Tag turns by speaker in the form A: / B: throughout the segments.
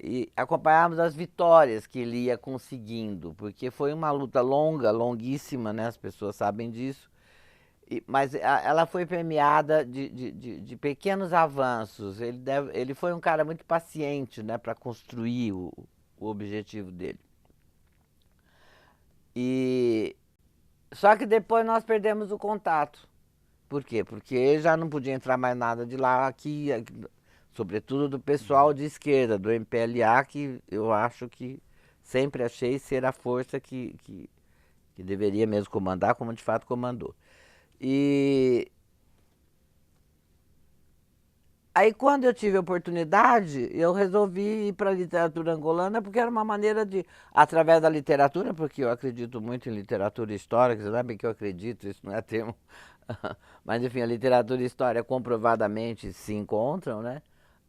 A: E acompanhávamos as vitórias que ele ia conseguindo, porque foi uma luta longa, longuíssima, né? As pessoas sabem disso. Mas ela foi premiada de pequenos avanços. Ele foi um cara muito paciente, né, para construir o objetivo dele. E só que depois nós perdemos o contato. Por quê? Porque já não podia entrar mais nada de lá aqui, sobretudo do pessoal de esquerda, do MPLA, que eu acho que sempre achei ser a força que deveria mesmo comandar, como de fato comandou. E aí, quando eu tive a oportunidade, eu resolvi ir para a literatura angolana, porque era uma maneira de, através da literatura, porque eu acredito muito em literatura histórica, você sabe que eu acredito, isso não é termo. Mas, enfim, a literatura e a história comprovadamente se encontram, né?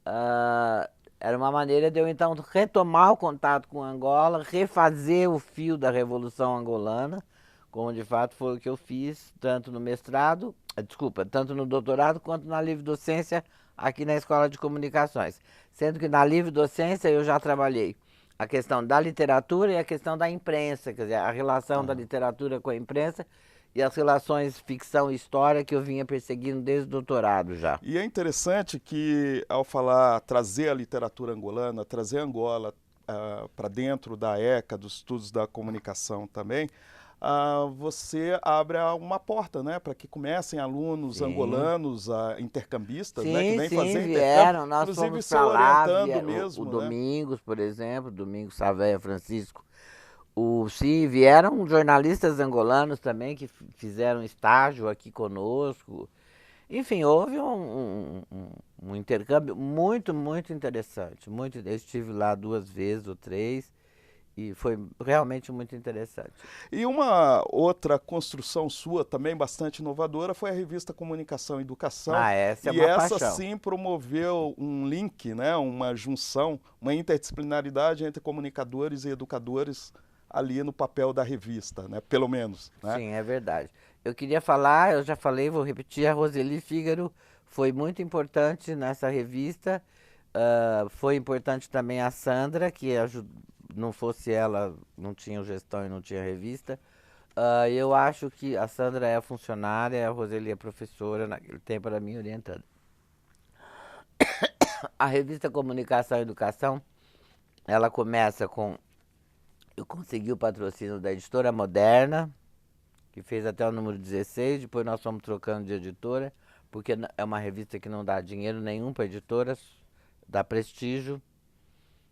A: Ah, era uma maneira de eu, então, retomar o contato com Angola, refazer o fio da Revolução Angolana, como de fato foi o que eu fiz, tanto no mestrado, desculpa, tanto no doutorado quanto na livre docência aqui na Escola de Comunicações. Sendo que na livre docência eu já trabalhei a questão da literatura e a questão da imprensa, quer dizer, a relação da
B: Aham.
A: literatura com a imprensa e as relações ficção e história que eu vinha perseguindo desde o doutorado já.
B: E é interessante que, ao falar trazer a literatura angolana, trazer Angola para dentro da ECA, dos estudos da comunicação também, você abre uma porta, né, para que comecem alunos
A: Sim.
B: angolanos, intercambistas, né, que
A: Sim,
B: vêm
A: sim,
B: fazer intercâmbio,
A: vieram. Nós
B: inclusive
A: fomos
B: se
A: para lá,
B: orientando
A: o
B: mesmo, né?
A: Domingos, por exemplo, Domingos Saveia Francisco. Sim, vieram jornalistas angolanos também que fizeram estágio aqui conosco. Enfim, houve um intercâmbio muito, muito interessante. Muito, eu estive lá 2 vezes ou 3 e foi realmente muito interessante.
B: E uma outra construção sua também bastante inovadora foi a revista Comunicação e Educação,
A: Ah, essa é
B: e
A: uma
B: essa
A: paixão.
B: sim promoveu um link, né, uma junção, uma interdisciplinaridade entre comunicadores e educadores ali no papel da revista, né, pelo menos, né?
A: Sim, é verdade. Eu queria falar, eu já falei, vou repetir, a Roseli Fígaro foi muito importante nessa revista. Foi importante também a Sandra, que não fosse ela, não tinha o gestão e não tinha revista. Eu acho que a Sandra é a funcionária, a Roseli é a professora, naquele tempo era me orientando. A revista Comunicação e Educação, ela começa com. Eu consegui o patrocínio da Editora Moderna, que fez até o número 16, depois nós fomos trocando de editora, porque é uma revista que não dá dinheiro nenhum para editoras, dá prestígio,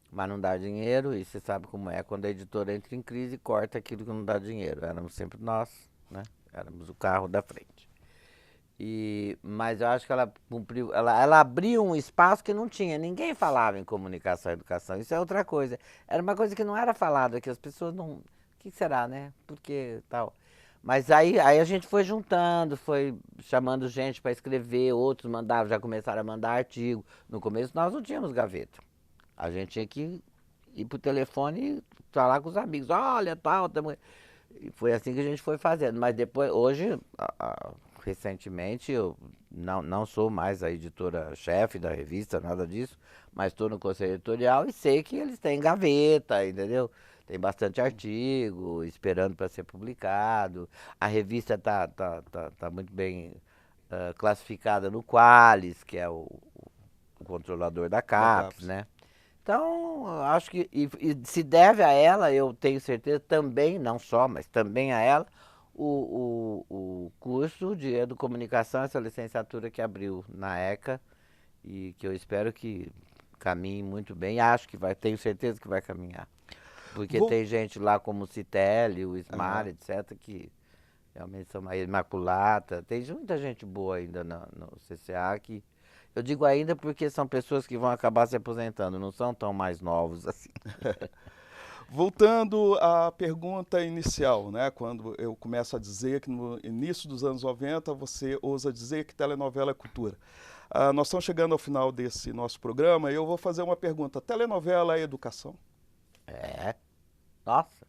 A: mas não dá dinheiro, e você sabe como é, quando a editora entra em crise, corta aquilo que não dá dinheiro. Éramos sempre nós, né? Éramos o carro da frente. Mas eu acho que ela cumpriu, ela abriu um espaço que não tinha, ninguém falava em comunicação e educação, isso é outra coisa. Era uma coisa que não era falada, que as pessoas não. O que será, né? Por que tal? Mas aí a gente foi juntando, foi chamando gente para escrever, outros mandavam, já começaram a mandar artigo. No começo nós não tínhamos gaveta. A gente tinha que ir pro telefone e falar com os amigos. Olha, tal, tamo... E foi assim que a gente foi fazendo. Mas depois, hoje, recentemente, eu não sou mais a editora-chefe da revista, nada disso, mas estou no conselho editorial e sei que eles têm gaveta, entendeu? Tem bastante artigo esperando para ser publicado. A revista tá muito bem classificada no Qualis, que é o controlador da
B: Da
A: CAPES,
B: CAPES.
A: né? Então, eu acho que e se deve a ela, eu tenho certeza também, não só, mas também a ela, o curso de Educomunicação, essa licenciatura que abriu na ECA e que eu espero que caminhe muito bem. Acho que vai, tenho certeza que vai caminhar. Porque
B: Vou,
A: tem gente lá como o Citelli, o Ismar,
B: Aham.
A: etc., que realmente são mais Imaculata. Tem muita gente boa ainda no CCA que. Eu digo ainda porque são pessoas que vão acabar se aposentando, não são tão mais novos assim.
B: Voltando à pergunta inicial, né, quando eu começo a dizer que no início dos anos 90 você ousa dizer que telenovela é cultura. Nós estamos chegando ao final desse nosso programa e eu vou fazer uma pergunta. Telenovela é educação?
A: É, nossa,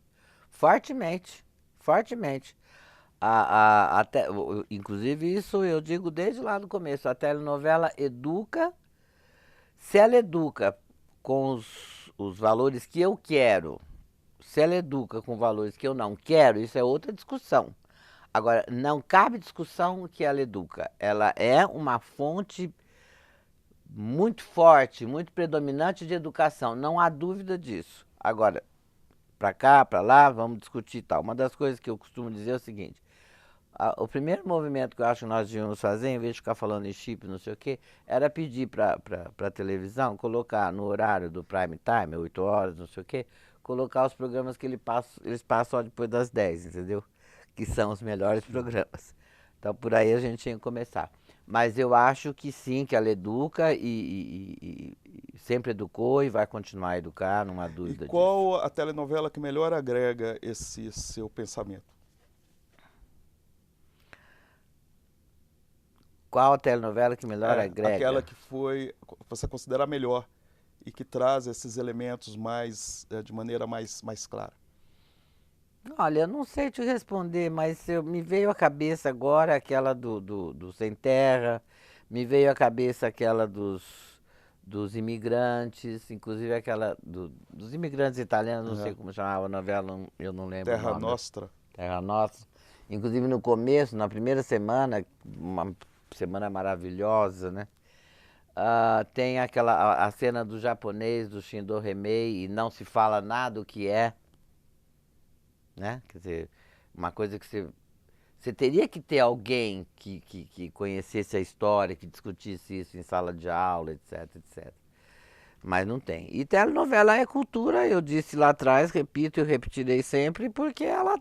A: fortemente, fortemente. Inclusive isso eu digo desde lá do começo, a telenovela educa, se ela educa com os valores que eu quero. Se ela educa com valores que eu não quero, isso é outra discussão. Agora, não cabe discussão que ela educa. Ela é uma fonte muito forte, muito predominante de educação, não há dúvida disso. Agora, para cá, para lá, vamos discutir e tal. Uma das coisas que eu costumo dizer é o seguinte: o primeiro movimento que eu acho que nós devíamos fazer, em vez de ficar falando em chip, não sei o quê, era pedir para a televisão colocar no horário do prime time, 8 horas, não sei o quê, colocar os programas que eles passam só depois das 10, entendeu? Que são os melhores programas. Então, por aí a gente tinha que começar. Mas eu acho que sim, que ela educa e sempre educou e vai continuar a educar, não há
B: E
A: dúvida disso.
B: qual a telenovela que melhor agrega esse seu pensamento?
A: Qual a telenovela que melhor agrega?
B: Aquela que você considera a melhor e que traz esses elementos de maneira mais clara.
A: Olha, eu não sei te responder, mas me veio à cabeça agora aquela do Sem Terra, me veio à cabeça aquela dos imigrantes, inclusive aquela dos imigrantes italianos, não sei como chamava a novela, eu não lembro o
B: Terra
A: nome.
B: Nostra.
A: Terra Nostra. Inclusive no começo, na primeira semana, uma semana maravilhosa, né? Tem a cena do japonês, do Shindo Remei, e não se fala nada o que é, né? Quer dizer, uma coisa que você teria que ter alguém que conhecesse a história, que discutisse isso em sala de aula, etc, etc. Mas não tem. E telenovela é cultura, eu disse lá atrás, repito e repetirei sempre, porque ela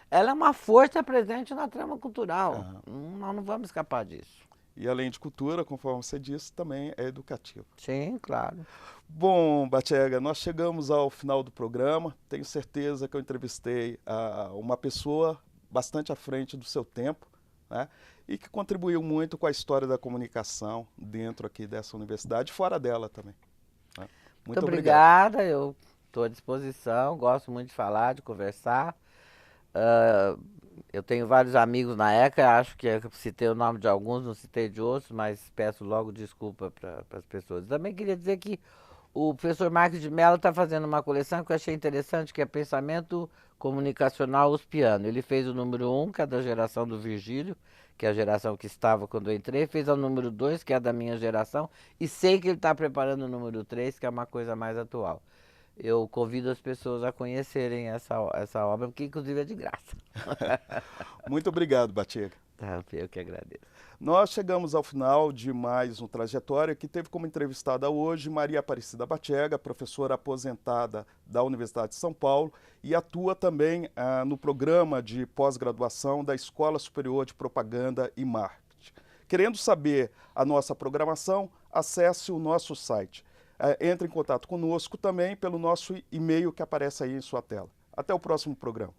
A: é uma força presente na trama cultural. Nós não vamos escapar disso.
B: E além de cultura, conforme você disse, também é educativo.
A: Sim, claro.
B: Bom, Batiega, nós chegamos ao final do programa. Tenho certeza que eu entrevistei uma pessoa bastante à frente do seu tempo, né? E que contribuiu muito com a história da comunicação dentro aqui dessa universidade e fora dela também, né?
A: Muito obrigada, eu estou à disposição, gosto muito de falar, de conversar. Eu tenho vários amigos na ECA, acho que eu citei o nome de alguns, não citei de outros, mas peço logo desculpa para as pessoas. Também queria dizer que o professor Marcos de Mello está fazendo uma coleção que eu achei interessante, que é Pensamento Comunicacional Uspiano. Ele fez o número 1, que é da geração do Virgílio, que é a geração que estava quando eu entrei, fez o número 2, que é da minha geração, e sei que ele está preparando o número 3, que é uma coisa mais atual. Eu convido as pessoas a conhecerem essa obra, porque inclusive é de graça.
B: Muito obrigado, Batiega.
A: Tá, eu que agradeço.
B: Nós chegamos ao final de mais um Trajetória, que teve como entrevistada hoje Maria Aparecida Batiega, professora aposentada da Universidade de São Paulo e atua também no programa de pós-graduação da Escola Superior de Propaganda e Marketing. Querendo saber a nossa programação, acesse o nosso site. Entre em contato conosco também pelo nosso e-mail que aparece aí em sua tela. Até o próximo programa.